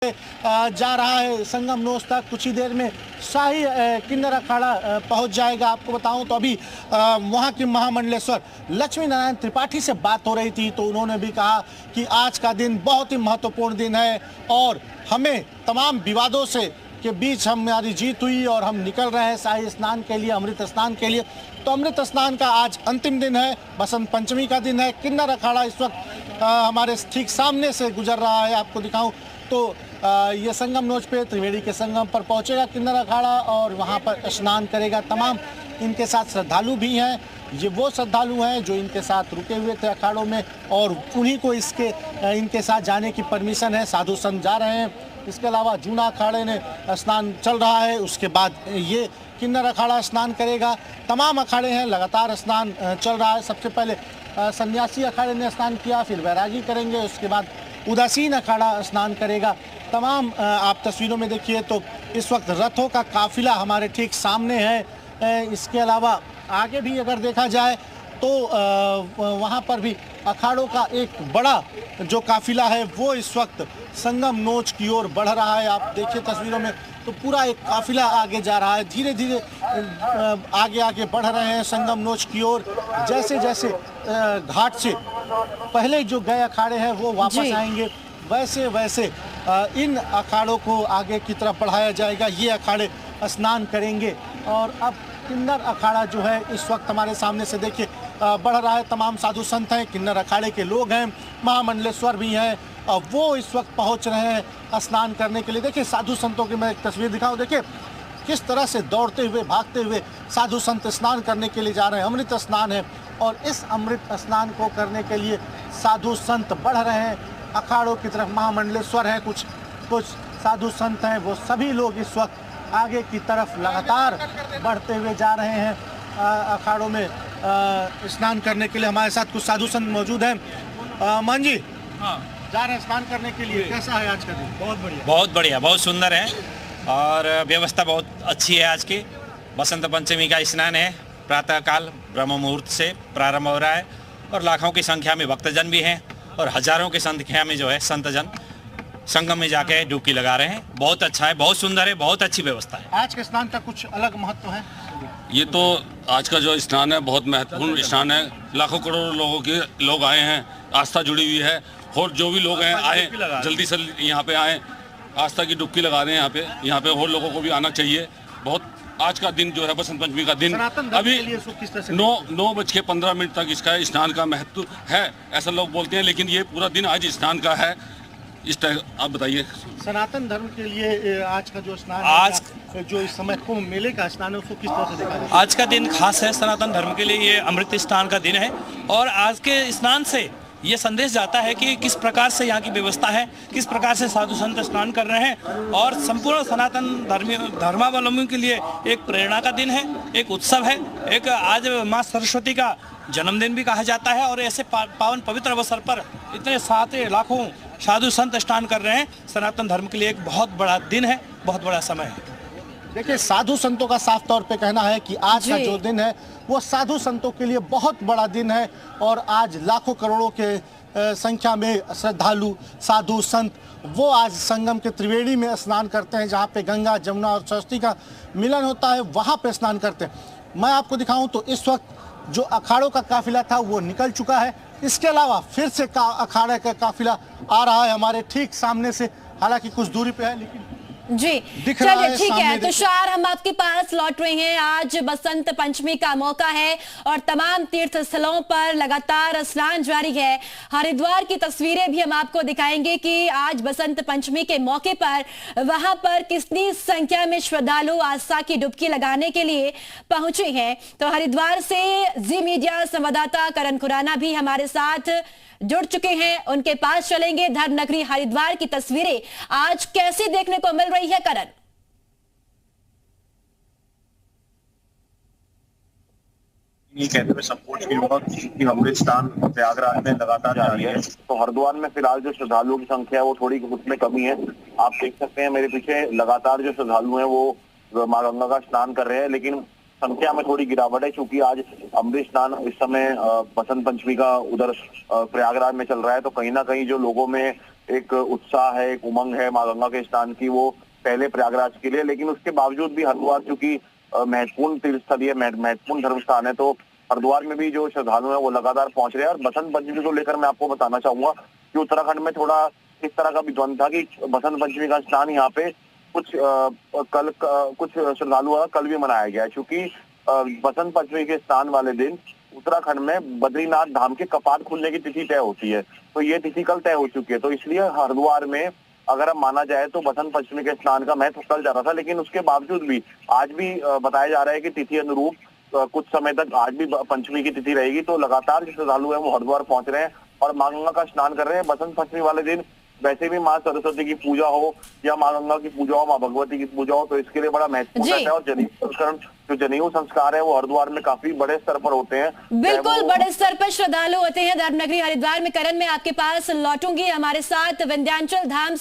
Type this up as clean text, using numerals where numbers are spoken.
जा रहा है संगम नोच तक। कुछ ही देर में शाही किन्नर अखाड़ा पहुंच जाएगा। आपको बताऊं तो अभी वहां के महामंडलेश्वर लक्ष्मी नारायण त्रिपाठी से बात हो रही थी, तो उन्होंने भी कहा कि आज का दिन बहुत ही महत्वपूर्ण दिन है और हमें तमाम विवादों से के बीच हमारी जीत हुई और हम निकल रहे हैं शाही स्नान के लिए, अमृत स्नान के लिए। तो अमृत स्नान का आज अंतिम दिन है, बसंत पंचमी का दिन है। किन्नर अखाड़ा इस वक्त हमारे ठीक सामने से गुजर रहा है। आपको दिखाऊं तो ये संगम नोच पे त्रिवेणी के संगम पर पहुंचेगा किन्नर अखाड़ा और वहां पर स्नान करेगा। तमाम इनके साथ श्रद्धालु भी हैं। ये वो श्रद्धालु हैं जो इनके साथ रुके हुए थे अखाड़ों में और उन्हीं को इनके साथ जाने की परमिशन है। साधु संत जा रहे हैं। इसके अलावा जूना अखाड़े ने स्नान चल रहा है, उसके बाद ये किन्नर अखाड़ा स्नान करेगा। तमाम अखाड़े हैं, लगातार स्नान चल रहा है। सबसे पहले सन्यासी अखाड़े ने स्नान किया, फिर बैरागी करेंगे, उसके बाद उदासीन अखाड़ा स्नान करेगा। तमाम आप तस्वीरों में देखिए तो इस वक्त रथों का काफिला हमारे ठीक सामने है। इसके अलावा आगे भी अगर देखा जाए तो वहाँ पर भी अखाड़ों का एक बड़ा जो काफिला है वो इस वक्त संगम नोच की ओर बढ़ रहा है। आप देखिए तस्वीरों में तो पूरा एक काफिला आगे जा रहा है, धीरे धीरे आगे आगे बढ़ रहे हैं संगम नोच की ओर। जैसे जैसे घाट से पहले जो गए अखाड़े हैं वो वापस आएंगे, वैसे वैसे इन अखाड़ों को आगे की तरफ बढ़ाया जाएगा। ये अखाड़े स्नान करेंगे और अब किन्नर अखाड़ा जो है इस वक्त हमारे सामने से देखिए बढ़ रहा है। तमाम साधु संत हैं, किन्नर अखाड़े के लोग हैं, महामंडलेश्वर भी हैं और वो इस वक्त पहुंच रहे हैं स्नान करने के लिए। देखिए साधु संतों की मैं एक तस्वीर दिखाऊं, देखिए किस तरह से दौड़ते हुए भागते हुए साधु संत स्नान करने के लिए जा रहे हैं। अमृत स्नान है और इस अमृत स्नान को करने के लिए साधु संत बढ़ रहे हैं अखाड़ों की तरफ। महामंडलेश्वर है, कुछ साधु संत हैं, वो सभी लोग इस वक्त आगे की तरफ लगातार बढ़ते हुए जा रहे हैं अखाड़ों में स्नान करने के लिए। हमारे साथ कुछ साधु संत मौजूद हैं। मान जी, हाँ, जा रहे हैं स्नान करने के लिए। कैसा है आज का दिन? बहुत बढ़िया, बहुत बढ़िया, बहुत सुंदर है और व्यवस्था बहुत अच्छी है। आज की बसंत पंचमी का स्नान है, प्रातःकाल ब्रह्म मुहूर्त से प्रारंभ हो रहा है और लाखों की संख्या में भक्तजन भी हैं और हजारों की संख्या में जो है संतजन संगम में जाके डुबकी लगा रहे हैं। बहुत अच्छा है, बहुत सुंदर है, बहुत अच्छी व्यवस्था है। आज के स्नान का कुछ अलग महत्व है? ये तो आज का जो स्नान है बहुत महत्वपूर्ण स्नान है। लाखों करोड़ों लोग आए हैं, आस्था जुड़ी हुई है और जो भी लोग हैं आए जल्दी से यहाँ पे आए, आस्था की डुबकी लगा रहे हैं यहाँ पे और लोगों को भी आना चाहिए। बहुत आज का दिन जो है बसंत पंचमी का दिन अभी 9:15 तक इसका स्नान का महत्व है ऐसा लोग बोलते हैं, लेकिन ये पूरा दिन आज स्नान का है। इस तरह आप बताइए। सनातन धर्म के लिए आज का जो स्नान आज जो इस समय कुंभ मेले का स्नान है उसको किस तरह से देखा जाए? आज का दिन खास है सनातन धर्म के लिए, ये अमृत स्नान का दिन है और आज के स्नान से ये संदेश जाता है कि किस प्रकार से यहाँ की व्यवस्था है, किस प्रकार से साधु संत स्नान कर रहे हैं और संपूर्ण सनातन धर्मावलंबियों के लिए एक प्रेरणा का दिन है, एक उत्सव है। एक आज माँ सरस्वती का जन्मदिन भी कहा जाता है और ऐसे पावन पवित्र अवसर पर इतने सारे लाखों साधु संत स्नान कर रहे हैं। सनातन धर्म के लिए एक बहुत बड़ा दिन है, बहुत बड़ा समय है। देखिए साधु संतों का साफ तौर पे कहना है कि आज का जो दिन है वो साधु संतों के लिए बहुत बड़ा दिन है और आज लाखों करोड़ों के संख्या में श्रद्धालु साधु संत वो आज संगम के त्रिवेणी में स्नान करते हैं, जहाँ पे गंगा जमुना और सरस्वती का मिलन होता है, वहाँ पे स्नान करते हैं। मैं आपको दिखाऊं तो इस वक्त जो अखाड़ों का काफिला था वो निकल चुका है। इसके अलावा फिर से अखाड़े का काफिला आ रहा है हमारे ठीक सामने से, हालांकि कुछ दूरी पे है लेकिन जी चलिए ठीक है। तुषार, हम आपके पास लौट रहे हैं। आज बसंत पंचमी का मौका है और तमाम तीर्थ स्थलों पर लगातार स्नान जारी है। हरिद्वार की तस्वीरें भी हम आपको दिखाएंगे कि आज बसंत पंचमी के मौके पर वहां पर कितनी संख्या में श्रद्धालु आस्था की डुबकी लगाने के लिए पहुंचे हैं। तो हरिद्वार से जी मीडिया संवाददाता करण खुराना भी हमारे साथ जुड़ चुके हैं, उनके पास चलेंगे। धर्म नगरी हरिद्वार की तस्वीरें आज कैसी देखने को मिल रही है करण? ये कहते हुए संकोच के युवक की अमृत स्नान प्रयागराज में लगातार जारी है। तो हरिद्वार में फिलहाल जो श्रद्धालुओं की संख्या है वो थोड़ी उसमें कमी है। आप देख सकते हैं मेरे पीछे लगातार जो श्रद्धालु हैं वो मां गंगा का स्नान कर रहे हैं, लेकिन संख्या में थोड़ी गिरावट है क्योंकि आज अमृत स्नान इस समय बसंत पंचमी का उधर प्रयागराज में चल रहा है। तो कहीं ना कहीं जो लोगों में एक उत्साह है, एक उमंग है माँ गंगा के स्नान की, वो पहले प्रयागराज के लिए। लेकिन उसके बावजूद भी हरिद्वार चूंकि महत्वपूर्ण तीर्थ स्थल है, महत्वपूर्ण धर्म स्थान है, तो हरिद्वार में भी जो श्रद्धालु हैं वो लगातार पहुंच रहे हैं। और बसंत पंचमी को लेकर मैं आपको बताना चाहूंगा कि उत्तराखंड में थोड़ा इस तरह का भी द्वंद था कि बसंत पंचमी का स्नान यहाँ पे कुछ श्रद्धालुओं का कल भी मनाया गया है, क्योंकि बसंत पंचमी के स्नान वाले दिन उत्तराखंड में बद्रीनाथ धाम के कपाट खुलने की तिथि तय होती है। तो ये तिथि कल तय हो चुकी है, तो इसलिए हरिद्वार में अगर हम माना जाए तो बसंत पंचमी के स्नान का महत्व कल जा रहा था। लेकिन उसके बावजूद भी आज भी बताया जा रहा है कि तिथि अनुरूप कुछ समय तक आज भी पंचमी की तिथि रहेगी। तो लगातार जो श्रद्धालु है वो हरिद्वार पहुंच रहे हैं और माँ गंगा का स्नान कर रहे हैं। बसंत पंचमी वाले दिन वैसे भी माँ सरस्वती की पूजा हो या माँ गंगा की पूजा हो, माँ भगवती की पूजा हो, तो इसके लिए बड़ा महत्वपूर्ण है। और जनेऊ संस्करण, जो जनेऊ संस्कार है वो हरिद्वार में काफी बड़े स्तर पर होते हैं। बिल्कुल बड़े स्तर पर श्रद्धालु होते हैं धर्मनगरी हरिद्वार में। करण, मैं आपके पास लौटूंगी। हमारे साथ विंध्याचल धाम